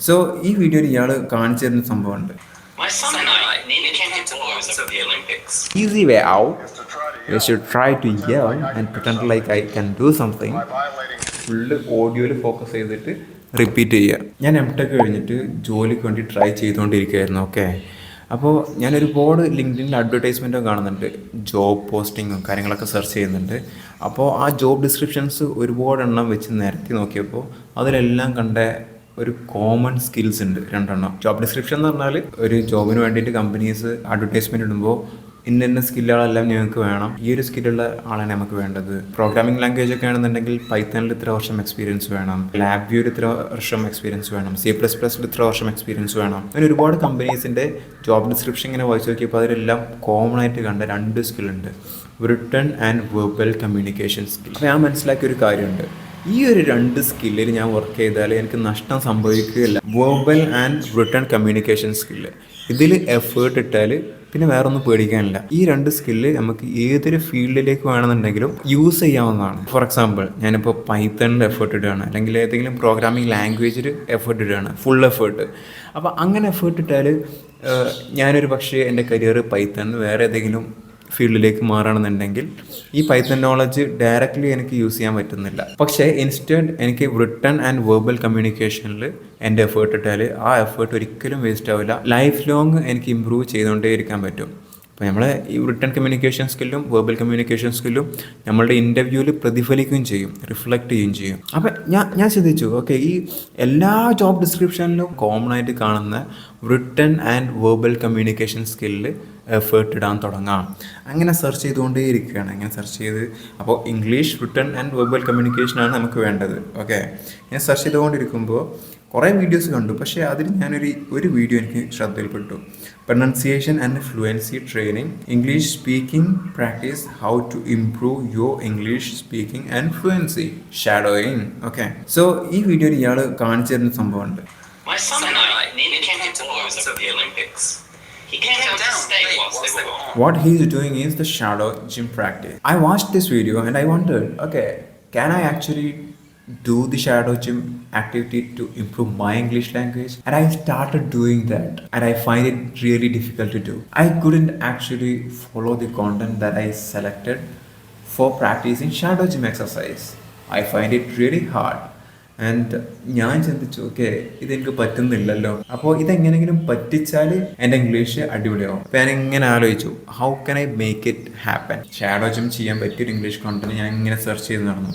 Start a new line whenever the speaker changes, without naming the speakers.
So ഈ വീഡിയോയിൽ ഇയാൾ കാണിച്ചു തരുന്ന സംഭവമുണ്ട്.
My son and I nearly came to blows over the Olympics.
Easy way out. You should try to yell and pretend like I can do something. Full ഓഡിയോയിൽ focus ചെയ്തിട്ട് repeat ചെയ്യുക. ഞാൻ എംടെക് കഴിഞ്ഞിട്ട് ജോലിക്ക് വേണ്ടി ട്രൈ ചെയ്തുകൊണ്ടിരിക്കുകയായിരുന്നു. ഓക്കെ, അപ്പോൾ ഞാൻ ഒരുപാട് ലിങ്ക്ഡിനിൽ അഡ്വർടൈസ്മെൻറ്റും കാണുന്നുണ്ട്, ജോബ് പോസ്റ്റിങ്ങും കാര്യങ്ങളൊക്കെ സെർച്ച് ചെയ്യുന്നുണ്ട്. അപ്പോൾ ആ ജോബ് ഡിസ്ക്രിപ്ഷൻസ് ഒരുപാട് എണ്ണം വെച്ച് നിരത്തി നോക്കിയപ്പോൾ അതിലെല്ലാം കണ്ട ഒരു കോമൺ സ്കിൽസ് ഉണ്ട്, രണ്ടെണ്ണം. ജോബ് ഡിസ്ക്രിപ്ഷൻ എന്ന് പറഞ്ഞാൽ ഒരു ജോബിന് വേണ്ടിയിട്ട് കമ്പനീസ് അഡ്വർടൈസ്മെൻറ്റ് ഇടുമ്പോൾ ഇന്ന സ്കില്ലുകളെല്ലാം ഞങ്ങൾക്ക് വേണം, ഈ ഒരു സ്കില്ലുള്ള ആളാണ് നമുക്ക് വേണ്ടത്. പ്രോഗ്രാമിംഗ് ലാംഗ്വേജ് ഒക്കെ ആണെന്നുണ്ടെങ്കിൽ പൈത്തണിൽ ഇത്ര വർഷം എക്സ്പീരിയൻസ് വേണം, ലാബ് വ്യൂവിൽ ഇത്ര വർഷം എക്സ്പീരിയൻസ് വേണം, C++ൽ ഇത്ര വർഷം എക്സ്പീരിയൻസ് വേണം. അങ്ങനെ ഒരുപാട് കമ്പനീസിൻ്റെ ജോബ് ഡിസ്ക്രിപ്ഷൻ ഇങ്ങനെ വായിച്ച് നോക്കിയപ്പോൾ അതിലെല്ലാം കോമൺ ആയിട്ട് കണ്ട രണ്ട് സ്കില്ലുണ്ട്, written and verbal communication skill. അപ്പോൾ ഞാൻ മനസ്സിലാക്കിയ ഒരു കാര്യമുണ്ട്, ഈ ഒരു രണ്ട് സ്കില്ലിൽ ഞാൻ വർക്ക് ചെയ്താൽ എനിക്ക് നഷ്ടം സംഭവിക്കുകയില്ല. Verbal and written communication skill, ഇതിൽ എഫേർട്ട് ഇട്ടാൽ പിന്നെ വേറെ ഒന്നും പേടിക്കാനില്ല. ഈ രണ്ട് സ്കില്ല് നമുക്ക് ഏതൊരു ഫീൽഡിലേക്ക് വേണമെന്നുണ്ടെങ്കിലും യൂസ് ചെയ്യാവുന്നതാണ്. ഫോർ എക്സാമ്പിൾ, ഞാനിപ്പോൾ പൈത്തണിൽ എഫേർട്ട് ഇടുകയാണ്, അല്ലെങ്കിൽ ഏതെങ്കിലും പ്രോഗ്രാമിംഗ് ലാംഗ്വേജിൽ എഫേർട്ട് ഇടുകയാണ്, ഫുൾ എഫേർട്ട്. അപ്പോൾ അങ്ങനെ എഫേർട്ട് ഇട്ടാൽ ഞാനൊരു പക്ഷേ എൻ്റെ കരിയർ പൈത്തണിൽ വേറെ ഏതെങ്കിലും ഫീൽഡിലേക്ക് മാറണമെന്നുണ്ടെങ്കിൽ ഈ പൈത്തൺ നോളജ് ഡയറക്റ്റ്ലി എനിക്ക് യൂസ് ചെയ്യാൻ പറ്റുന്നില്ല. പക്ഷേ ഇൻസ്റ്റഡ് എനിക്ക് റിട്ടൺ ആൻഡ് വെർബൽ കമ്മ്യൂണിക്കേഷനിൽ എൻ്റെ എഫേർട്ട് ഇട്ടാൽ ആ എഫേർട്ട് ഒരിക്കലും വേസ്റ്റ് ആവില്ല. ലൈഫ് ലോങ് എനിക്ക് ഇമ്പ്രൂവ് ചെയ്തുകൊണ്ടേ ഇരിക്കാൻ പറ്റും. അപ്പോൾ നമ്മൾ ഈ റിട്ടൺ കമ്മ്യൂണിക്കേഷൻ സ്കില്ലും വെർബൽ കമ്മ്യൂണിക്കേഷൻ സ്കില്ലും നമ്മളുടെ ഇൻ്റർവ്യൂവിൽ പ്രതിഫലിക്കുകയും ചെയ്യും, റിഫ്ലക്റ്റ് ചെയ്യുകയും ചെയ്യും. അപ്പോൾ ഞാൻ ശ്രദ്ധിച്ചു, ഓക്കെ, ഈ എല്ലാ ജോബ് ഡിസ്ക്രിപ്ഷനിലും കോമൺ ആയിട്ട് കാണുന്ന written and verbal communication skill effort ഇടാൻ തുടങ്ങാം. അങ്ങനെ സെർച്ച് ചെയ്തുകൊണ്ടേ ഇരിക്കുകയാണ്. അങ്ങനെ സെർച്ച് ചെയ്ത് അപ്പോൾ ഇംഗ്ലീഷ് റിട്ടൺ ആൻഡ് വെർബൽ കമ്മ്യൂണിക്കേഷനാണ് നമുക്ക് വേണ്ടത്. ഓക്കെ, ഞാൻ സെർച്ച് ചെയ്തുകൊണ്ടിരിക്കുമ്പോൾ കുറേ വീഡിയോസ് കണ്ടു, പക്ഷേ അതിൽ ഞാനൊരു വീഡിയോ എനിക്ക് ശ്രദ്ധയിൽപ്പെട്ടു. Pronunciation and fluency training, English speaking practice, how to improve your English speaking and fluency, shadowing. Okay, so ഈ വീഡിയോയിൽ ഇയാൾ കാണിച്ചു തരുന്ന സംഭവമുണ്ട്.
My son and I nearly came to blows over the Olympics. He came down to stay whilst they were on.
What he is doing is the shadow gym practice. I watched this video and I wondered, okay, can I actually do the shadow gym activity to improve my English language? And I started doing that and I find it really difficult to do. I couldn't actually follow the content that I selected for practicing shadow gym exercise. I find it really hard. And ഞാൻ ചിന്തിച്ചു, okay, ഇതെനിക്ക് പറ്റുന്നില്ലല്ലോ, അപ്പോൾ ഇതെങ്ങനെയെങ്കിലും പറ്റിച്ചാൽ എൻ്റെ English അടിപൊളിയാവും. അപ്പോൾ ഞാൻ ഇങ്ങനെ ആലോചിച്ചു, how can I make it happen. Shadow gym ചെയ്യാൻ പറ്റിയൊരു ഇംഗ്ലീഷ് കോണ്ടന്റ് ഞാൻ ഇങ്ങനെ സെർച്ച് ചെയ്ത് നടന്നു.